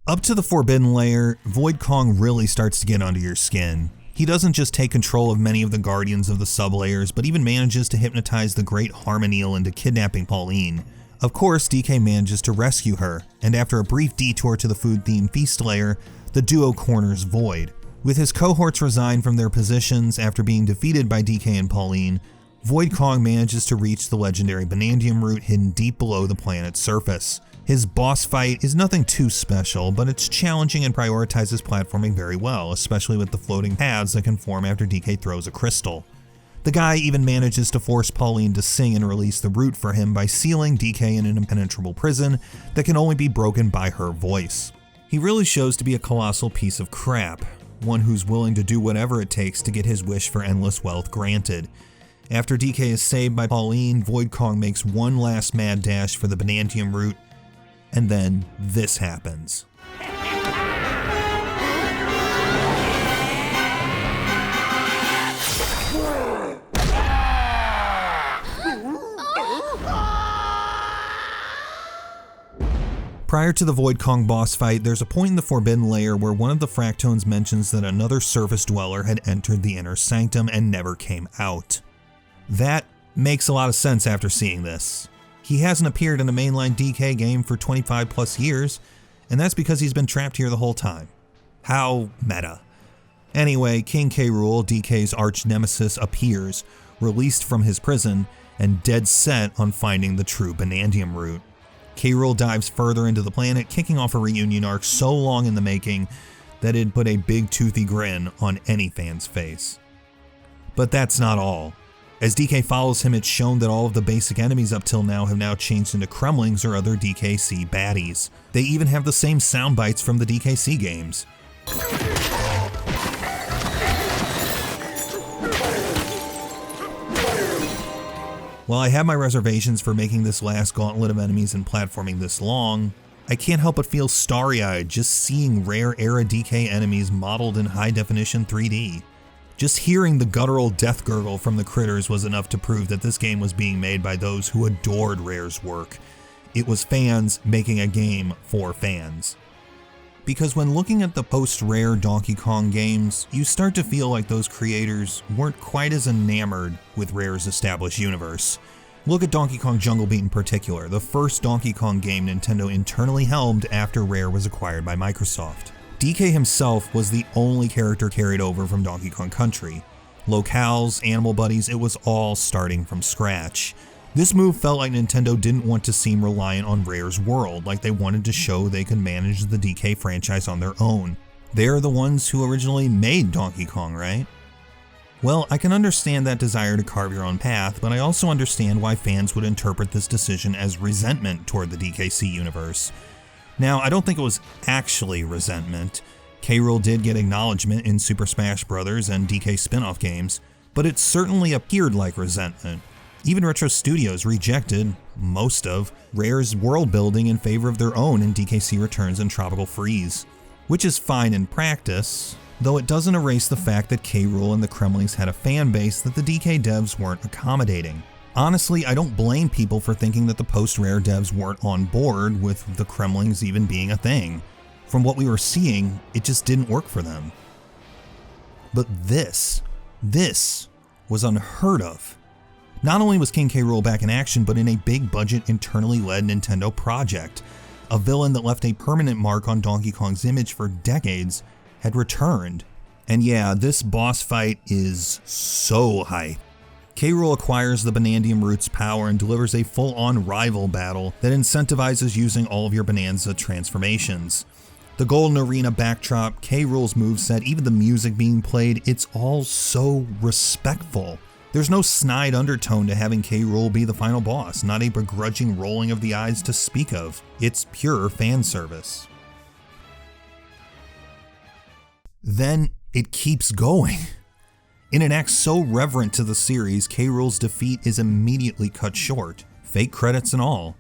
Up to the Forbidden Layer, Void Kong really starts to get under your skin. He doesn't just take control of many of the guardians of the sublayers, but even manages to hypnotize the great Harmoniel into kidnapping Pauline. Of course, DK manages to rescue her, and after a brief detour to the food-themed Feast Layer, the duo corners Void. With his cohorts resigned from their positions after being defeated by DK and Pauline, Void Kong manages to reach the legendary Bonandium root hidden deep below the planet's surface. His boss fight is nothing too special, but it's challenging and prioritizes platforming very well, especially with the floating paths that can form after DK throws a crystal. The guy even manages to force Pauline to sing and release the root for him by sealing DK in an impenetrable prison that can only be broken by her voice. He really shows to be a colossal piece of crap, one who's willing to do whatever it takes to get his wish for endless wealth granted. After DK is saved by Pauline, Void Kong makes one last mad dash for the Bonandium root, and then this happens. Prior to the Void Kong boss fight, there's a point in the Forbidden Layer where one of the Fractones mentions that another surface dweller had entered the inner sanctum and never came out. That makes a lot of sense after seeing this. He hasn't appeared in a mainline DK game for 25 plus years, and that's because he's been trapped here the whole time. How meta. Anyway, King K. Rool, DK's arch nemesis, appears, released from his prison, and dead set on finding the true Bonandium root. K. Rool dives further into the planet, kicking off a reunion arc so long in the making that it'd put a big toothy grin on any fan's face. But that's not all. As DK follows him, it's shown that all of the basic enemies up till now have now changed into Kremlings or other DKC baddies. They even have the same sound bites from the DKC games. While I have my reservations for making this last gauntlet of enemies and platforming this long, I can't help but feel starry-eyed just seeing rare era DK enemies modeled in high-definition 3D. Just hearing the guttural death gurgle from the critters was enough to prove that this game was being made by those who adored Rare's work. It was fans making a game for fans. Because when looking at the post-Rare Donkey Kong games, you start to feel like those creators weren't quite as enamored with Rare's established universe. Look at Donkey Kong Jungle Beat in particular, the first Donkey Kong game Nintendo internally helmed after Rare was acquired by Microsoft. DK himself was the only character carried over from Donkey Kong Country. Locales, animal buddies, it was all starting from scratch. This move felt like Nintendo didn't want to seem reliant on Rare's world, like they wanted to show they could manage the DK franchise on their own. They're the ones who originally made Donkey Kong, right? Well, I can understand that desire to carve your own path, but I also understand why fans would interpret this decision as resentment toward the DKC universe. Now, I don't think it was actually resentment. K. Rool did get acknowledgement in Super Smash Bros. And DK spin-off games, but it certainly appeared like resentment. Even Retro Studios rejected most of Rare's world building in favor of their own in DKC Returns and Tropical Freeze, which is fine in practice, though it doesn't erase the fact that K. Rool and the Kremlings had a fan base that the DK devs weren't accommodating. Honestly, I don't blame people for thinking that the post-Rare devs weren't on board with the Kremlings even being a thing. From what we were seeing, it just didn't work for them. But this This was unheard of. Not only was King K. Rool back in action, but in a big budget, internally led Nintendo project. A villain that left a permanent mark on Donkey Kong's image for decades had returned. And yeah, this boss fight is so hype. K. Rool acquires the Bonandium Root's power and delivers a full-on rival battle that incentivizes using all of your Bonanza transformations. The Golden Arena backdrop, K. Rool's moveset, even the music being played, it's all so respectful. There's no snide undertone to having K. Rool be the final boss, not a begrudging rolling of the eyes to speak of. It's pure fan service. Then it keeps going. In an act so reverent to the series, K. Rool's defeat is immediately cut short, fake credits and all,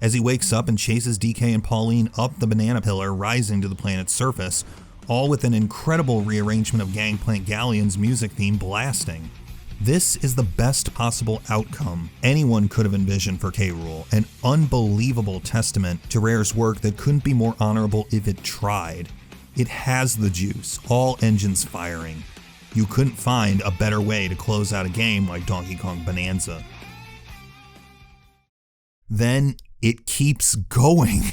as he wakes up and chases DK and Pauline up the banana pillar, rising to the planet's surface, all with an incredible rearrangement of Gangplank Galleon's music theme blasting. This is the best possible outcome anyone could have envisioned for K. Rool, an unbelievable testament to Rare's work that couldn't be more honorable if it tried. It has the juice, all engines firing. You couldn't find a better way to close out a game like Donkey Kong Bonanza. Then it keeps going.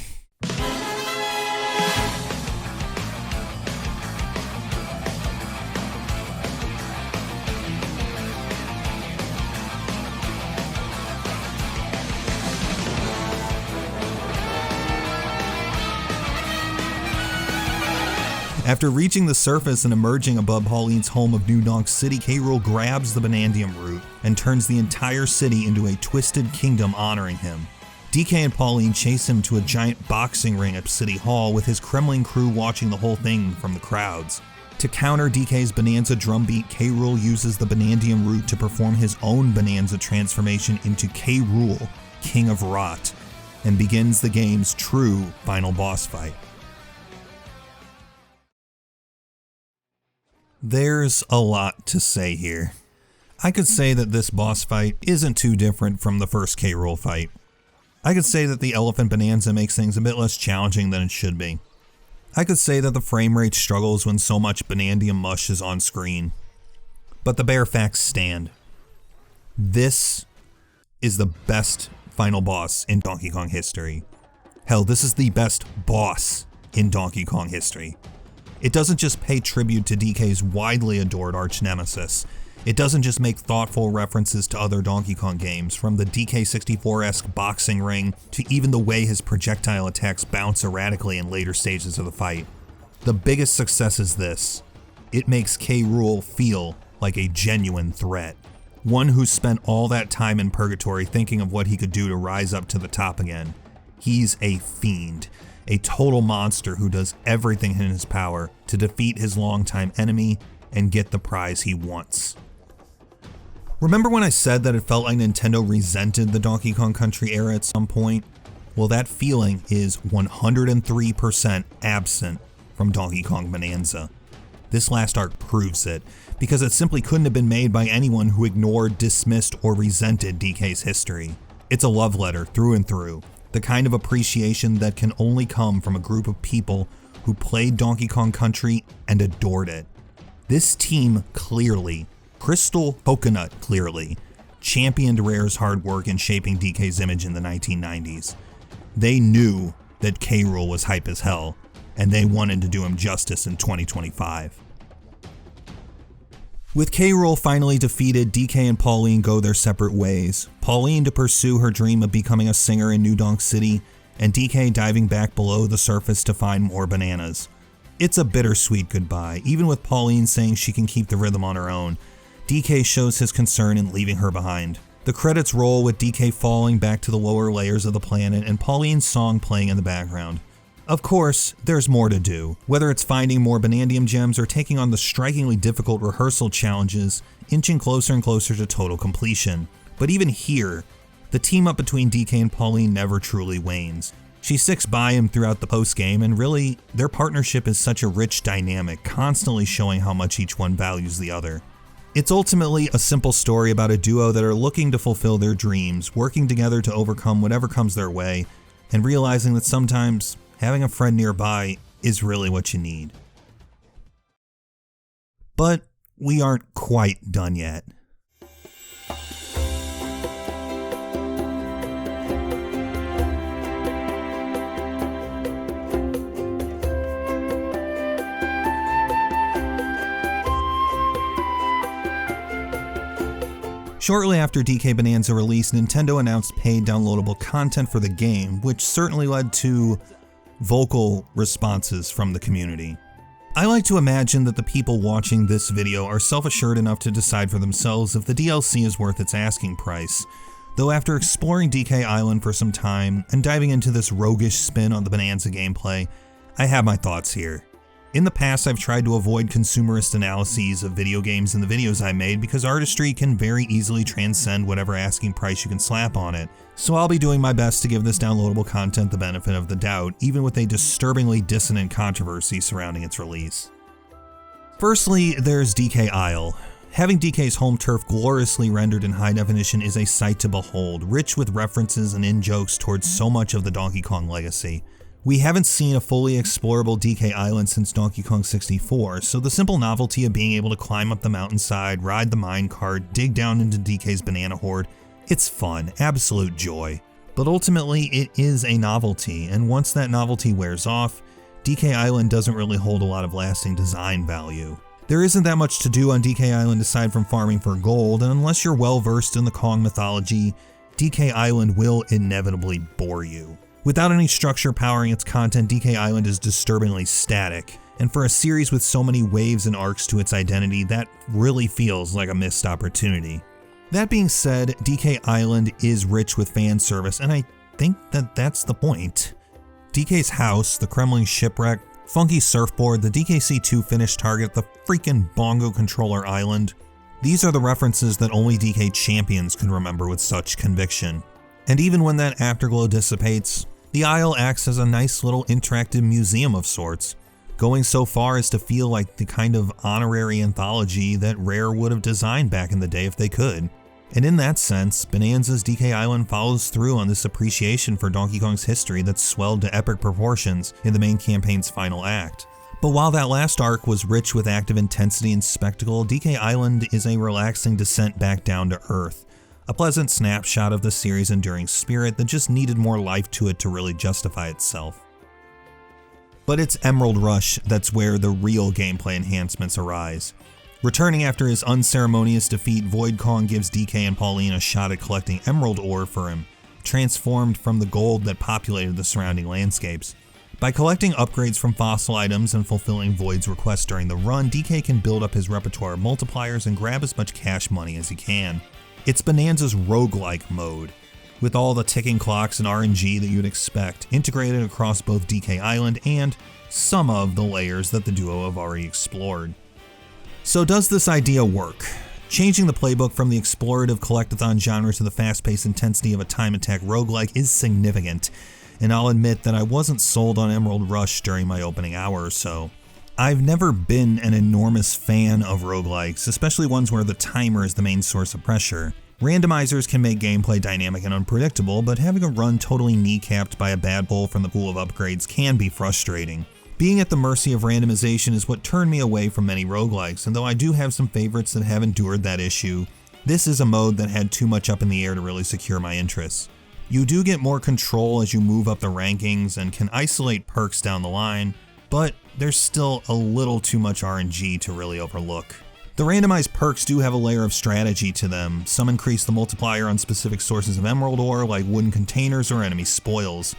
After reaching the surface and emerging above Pauline's home of New Donk City, K. Rool grabs the Bonandium Root and turns the entire city into a twisted kingdom honoring him. DK and Pauline chase him to a giant boxing ring at City Hall, with his Kremling crew watching the whole thing from the crowds. To counter DK's Bonanza drumbeat, K. Rool uses the Bonandium Root to perform his own Bonanza transformation into K. Rool, King of Rot, and begins the game's true final boss fight. There's a lot to say here. I could say that this boss fight isn't too different from the first K. Rool fight. I could say that the Elephant Bonanza makes things a bit less challenging than it should be. I could say that the frame rate struggles when so much Bonandium mush is on screen. But the bare facts stand. This is the best final boss in Donkey Kong history. Hell, this is the best boss in Donkey Kong history. It doesn't just pay tribute to DK's widely adored arch-nemesis. It doesn't just make thoughtful references to other Donkey Kong games, from the DK64-esque boxing ring to even the way his projectile attacks bounce erratically in later stages of the fight. The biggest success is this: it makes K. Rool feel like a genuine threat. One who spent all that time in purgatory thinking of what he could do to rise up to the top again. He's a fiend. A total monster who does everything in his power to defeat his longtime enemy and get the prize he wants. Remember when I said that it felt like Nintendo resented the Donkey Kong Country era at some point? Well, that feeling is 103% absent from Donkey Kong Bonanza. This last arc proves it, because it simply couldn't have been made by anyone who ignored, dismissed, or resented DK's history. It's a love letter through and through. The kind of appreciation that can only come from a group of people who played Donkey Kong Country and adored it. This team clearly, Crystal Coconut clearly, championed Rare's hard work in shaping DK's image in the 1990s. They knew that K. Rool was hype as hell, and they wanted to do him justice in 2025. With K. Rool finally defeated, DK and Pauline go their separate ways. Pauline to pursue her dream of becoming a singer in New Donk City, and DK diving back below the surface to find more bananas. It's a bittersweet goodbye. Even with Pauline saying she can keep the rhythm on her own, DK shows his concern in leaving her behind. The credits roll with DK falling back to the lower layers of the planet and Pauline's song playing in the background. Of course, there's more to do, whether it's finding more Bonandium gems or taking on the strikingly difficult rehearsal challenges, inching closer and closer to total completion. But even here, the team up between DK and Pauline never truly wanes. She sticks by him throughout the post-game, and really, their partnership is such a rich dynamic, constantly showing how much each one values the other. It's ultimately a simple story about a duo that are looking to fulfill their dreams, working together to overcome whatever comes their way, and realizing that sometimes having a friend nearby is really what you need. But we aren't quite done yet. Shortly after DK Bonanza released, Nintendo announced paid downloadable content for the game, which certainly led to vocal responses from the community. I like to imagine that the people watching this video are self-assured enough to decide for themselves if the DLC is worth its asking price, though after exploring DK Island for some time and diving into this roguish spin on the Bonanza gameplay, I have my thoughts here. In the past, I've tried to avoid consumerist analyses of video games in the videos I made because artistry can very easily transcend whatever asking price you can slap on it, so I'll be doing my best to give this downloadable content the benefit of the doubt, even with a disturbingly dissonant controversy surrounding its release. Firstly, there's DK Isle. Having DK's home turf gloriously rendered in high definition is a sight to behold, rich with references and in-jokes towards so much of the Donkey Kong legacy. We haven't seen a fully explorable DK Island since Donkey Kong 64, so the simple novelty of being able to climb up the mountainside, ride the minecart, dig down into DK's banana hoard, it's fun, absolute joy. But ultimately, it is a novelty, and once that novelty wears off, DK Island doesn't really hold a lot of lasting design value. There isn't that much to do on DK Island aside from farming for gold, and unless you're well versed in the Kong mythology, DK Island will inevitably bore you. Without any structure powering its content, DK Island is disturbingly static, and for a series with so many waves and arcs to its identity, that really feels like a missed opportunity. That being said, DK Island is rich with fan service, and I think that that's the point. DK's house, the Kremling shipwreck, funky surfboard, the DKC-2 finish target, the freaking bongo controller island. These are the references that only DK champions can remember with such conviction. And even when that afterglow dissipates, the Isle acts as a nice little interactive museum of sorts, going so far as to feel like the kind of honorary anthology that Rare would have designed back in the day if they could. And in that sense, Bonanza's DK Island follows through on this appreciation for Donkey Kong's history that swelled to epic proportions in the main campaign's final act. But while that last arc was rich with active intensity and spectacle, DK Island is a relaxing descent back down to earth. A pleasant snapshot of the series' enduring spirit that just needed more life to it to really justify itself. But it's Emerald Rush that's where the real gameplay enhancements arise. Returning after his unceremonious defeat, Void Kong gives DK and Pauline a shot at collecting emerald ore for him, transformed from the gold that populated the surrounding landscapes. By collecting upgrades from fossil items and fulfilling Void's request during the run, DK can build up his repertoire of multipliers and grab as much cash money as he can. It's Bonanza's roguelike mode, with all the ticking clocks and RNG that you'd expect, integrated across both DK Island and some of the layers that the duo have already explored. So does this idea work? Changing the playbook from the explorative collectathon genre to the fast-paced intensity of a time attack roguelike is significant, and I'll admit that I wasn't sold on Emerald Rush during my opening hour or so. I've never been an enormous fan of roguelikes, especially ones where the timer is the main source of pressure. Randomizers can make gameplay dynamic and unpredictable, but having a run totally kneecapped by a bad pull from the pool of upgrades can be frustrating. Being at the mercy of randomization is what turned me away from many roguelikes, and though I do have some favorites that have endured that issue, this is a mode that had too much up in the air to really secure my interests. You do get more control as you move up the rankings and can isolate perks down the line, but there's still a little too much RNG to really overlook. The randomized perks do have a layer of strategy to them. Some increase the multiplier on specific sources of emerald ore like wooden containers or enemy spoils.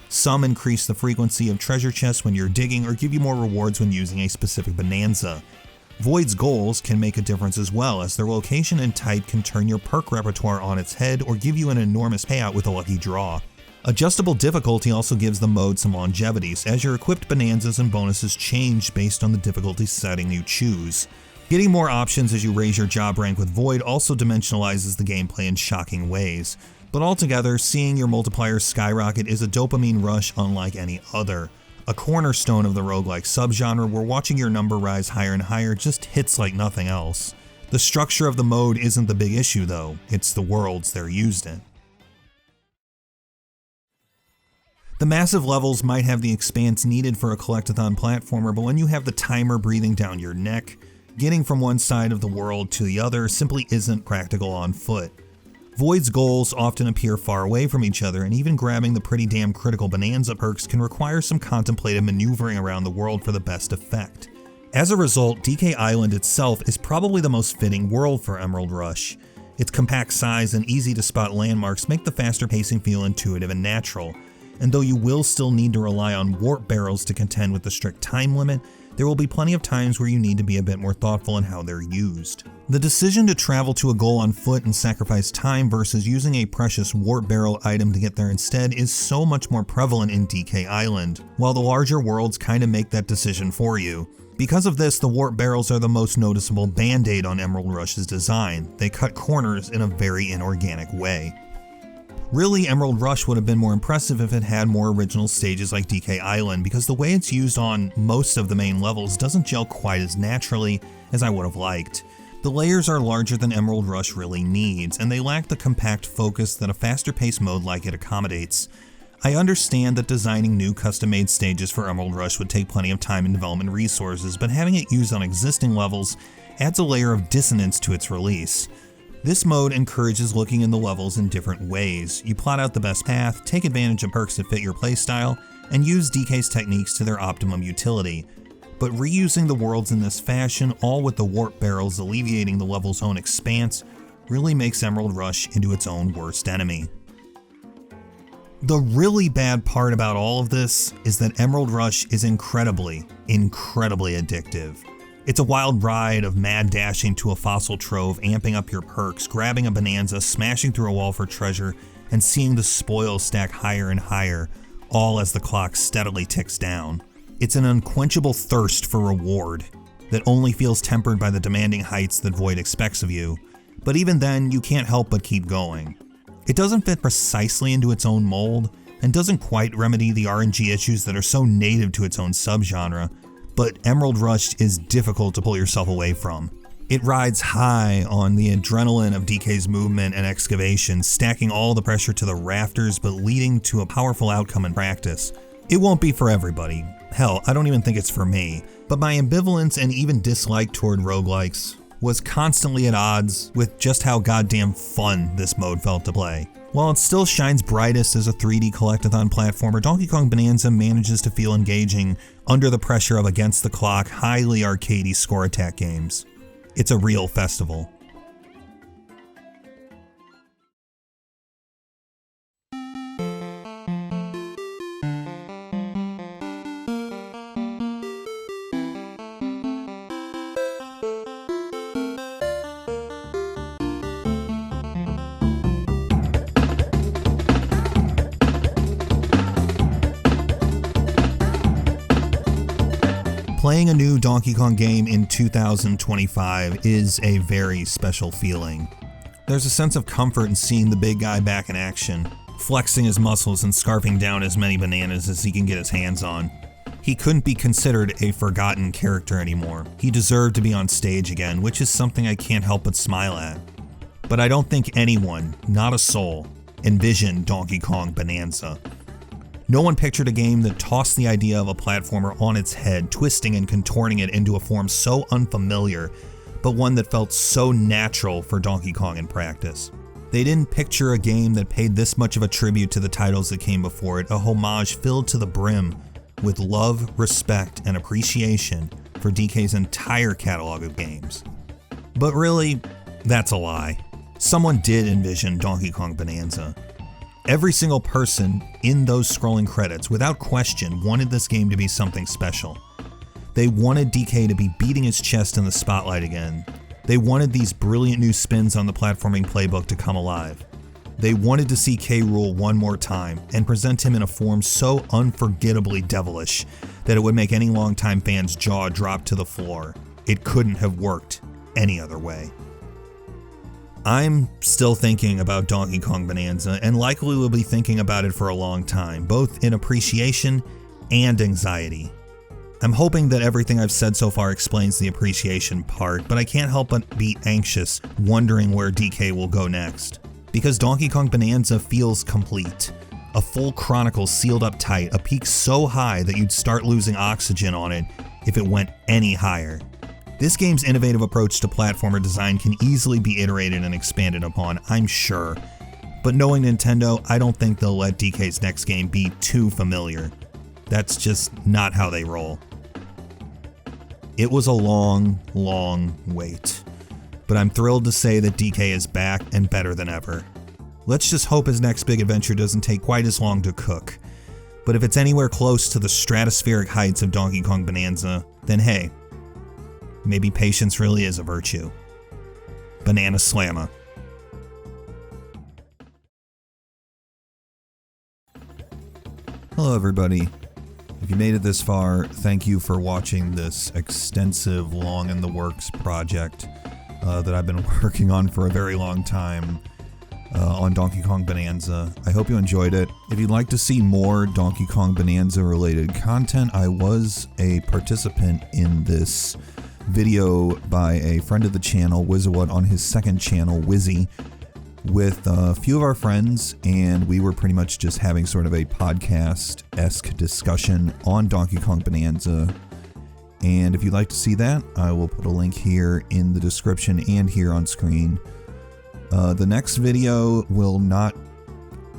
Some increase the frequency of treasure chests when you're digging or give you more rewards when using a specific bonanza. Void's goals can make a difference as well, as their location and type can turn your perk repertoire on its head or give you an enormous payout with a lucky draw. Adjustable difficulty also gives the mode some longevities, as your equipped bonanzas and bonuses change based on the difficulty setting you choose. Getting more options as you raise your job rank with Void also dimensionalizes the gameplay in shocking ways. But altogether, seeing your multipliers skyrocket is a dopamine rush unlike any other. A cornerstone of the roguelike subgenre where watching your number rise higher and higher just hits like nothing else. The structure of the mode isn't the big issue though, it's the worlds they're used in. The massive levels might have the expanse needed for a collectathon platformer, but when you have the timer breathing down your neck, Getting from one side of the world to the other simply isn't practical on foot. Void's goals often appear far away from each other, and even grabbing the pretty damn critical Bonanza perks can require some contemplative maneuvering around the world for the best effect. As a result, DK Island itself is probably the most fitting world for Emerald Rush. Its compact size and easy to spot landmarks make the faster pacing feel intuitive and natural, and though you will still need to rely on warp barrels to contend with the strict time limit, there will be plenty of times where you need to be a bit more thoughtful in how they're used. The decision to travel to a goal on foot and sacrifice time versus using a precious warp barrel item to get there instead is so much more prevalent in DK Island, while the larger worlds kinda make that decision for you. Because of this, the warp barrels are the most noticeable band-aid on Emerald Rush's design. They cut corners in a very inorganic way. Really, Emerald Rush would have been more impressive if it had more original stages like DK Island, because the way it's used on most of the main levels doesn't gel quite as naturally as I would have liked. The layers are larger than Emerald Rush really needs, and they lack the compact focus that a faster paced mode like it accommodates. I understand that designing new custom-made stages for Emerald Rush would take plenty of time and development resources, but having it used on existing levels adds a layer of dissonance to its release. This mode encourages looking in the levels in different ways. You plot out the best path, take advantage of perks that fit your playstyle, and use DK's techniques to their optimum utility. But reusing the worlds in this fashion, all with the warp barrels alleviating the level's own expanse, really makes Emerald Rush into its own worst enemy. The really bad part about all of this is that Emerald Rush is incredibly addictive. It's a wild ride of mad dashing to a fossil trove, amping up your perks, grabbing a bonanza, smashing through a wall for treasure, and seeing the spoils stack higher and higher, all as the clock steadily ticks down. It's an unquenchable thirst for reward that only feels tempered by the demanding heights that Void expects of you, but even then, you can't help but keep going. It doesn't fit precisely into its own mold, and doesn't quite remedy the RNG issues that are so native to its own subgenre, but Emerald Rush is difficult to pull yourself away from. It rides high on the adrenaline of DK's movement and excavation, stacking all the pressure to the rafters but leading to a powerful outcome in practice. It won't be for everybody. Hell, I don't even think it's for me, but my ambivalence and even dislike toward roguelikes was constantly at odds with just how goddamn fun this mode felt to play. While it still shines brightest as a 3D collectathon platformer, Donkey Kong Bonanza manages to feel engaging under the pressure of against-the-clock, highly arcadey score attack games. It's a real festival. Playing a new Donkey Kong game in 2025 is a very special feeling. There's a sense of comfort in seeing the big guy back in action, flexing his muscles and scarfing down as many bananas as he can get his hands on. He couldn't be considered a forgotten character anymore. He deserved to be on stage again, which is something I can't help but smile at. But I don't think anyone, not a soul, envisioned Donkey Kong Bonanza. No one pictured a game that tossed the idea of a platformer on its head, twisting and contorting it into a form so unfamiliar, but one that felt so natural for Donkey Kong in practice. They didn't picture a game that paid this much of a tribute to the titles that came before it, a homage filled to the brim with love, respect, and appreciation for DK's entire catalog of games. But really, that's a lie. Someone did envision Donkey Kong Bonanza. Every single person in those scrolling credits, without question, wanted this game to be something special. They wanted DK to be beating his chest in the spotlight again. They wanted these brilliant new spins on the platforming playbook to come alive. They wanted to see K. Rool one more time and present him in a form so unforgettably devilish that it would make any longtime fan's jaw drop to the floor. It couldn't have worked any other way. I'm still thinking about Donkey Kong Bonanza, and likely will be thinking about it for a long time, both in appreciation and anxiety. I'm hoping that everything I've said so far explains the appreciation part, but I can't help but be anxious, wondering where DK will go next. Because Donkey Kong Bonanza feels complete. A full chronicle sealed up tight, a peak so high that you'd start losing oxygen on it if it went any higher. This game's innovative approach to platformer design can easily be iterated and expanded upon, I'm sure. But knowing Nintendo, I don't think they'll let DK's next game be too familiar. That's just not how they roll. It was a long, long wait. But I'm thrilled to say that DK is back and better than ever. Let's just hope his next big adventure doesn't take quite as long to cook. But if it's anywhere close to the stratospheric heights of Donkey Kong Bonanza, then hey, maybe patience really is a virtue. Banana Slamma. Hello everybody. If you made it this far, thank you for watching this extensive, long-in-the-works project that I've been working on for a very long time on Donkey Kong Bonanza. I hope you enjoyed it. If you'd like to see more Donkey Kong Bonanza related content, I was a participant in this video by a friend of the channel, Wizawat, on his second channel, Wizzy, with a few of our friends, and we were pretty much just having sort of a podcast-esque discussion on Donkey Kong Bonanza. And if you'd like to see that, I will put a link here in the description and here on screen. The next video will not,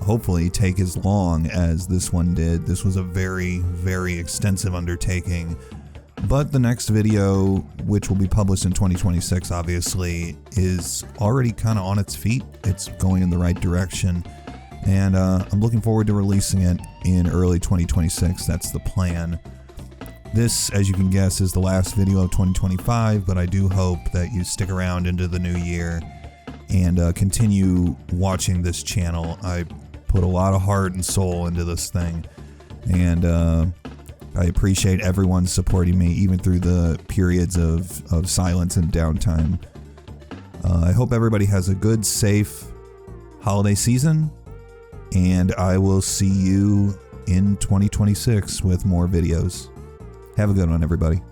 hopefully, take as long as this one did. This was a very, very extensive undertaking. But the next video, which will be published in 2026, obviously, is already kind of on its feet. It's going in the right direction. And I'm looking forward to releasing it in early 2026. That's the plan. This, as you can guess, is the last video of 2025, but I do hope that you stick around into the new year and continue watching this channel. I put a lot of heart and soul into this thing, and I appreciate everyone supporting me, even through the periods of silence and downtime. I hope everybody has a good, safe holiday season, and I will see you in 2026 with more videos. Have a good one, everybody.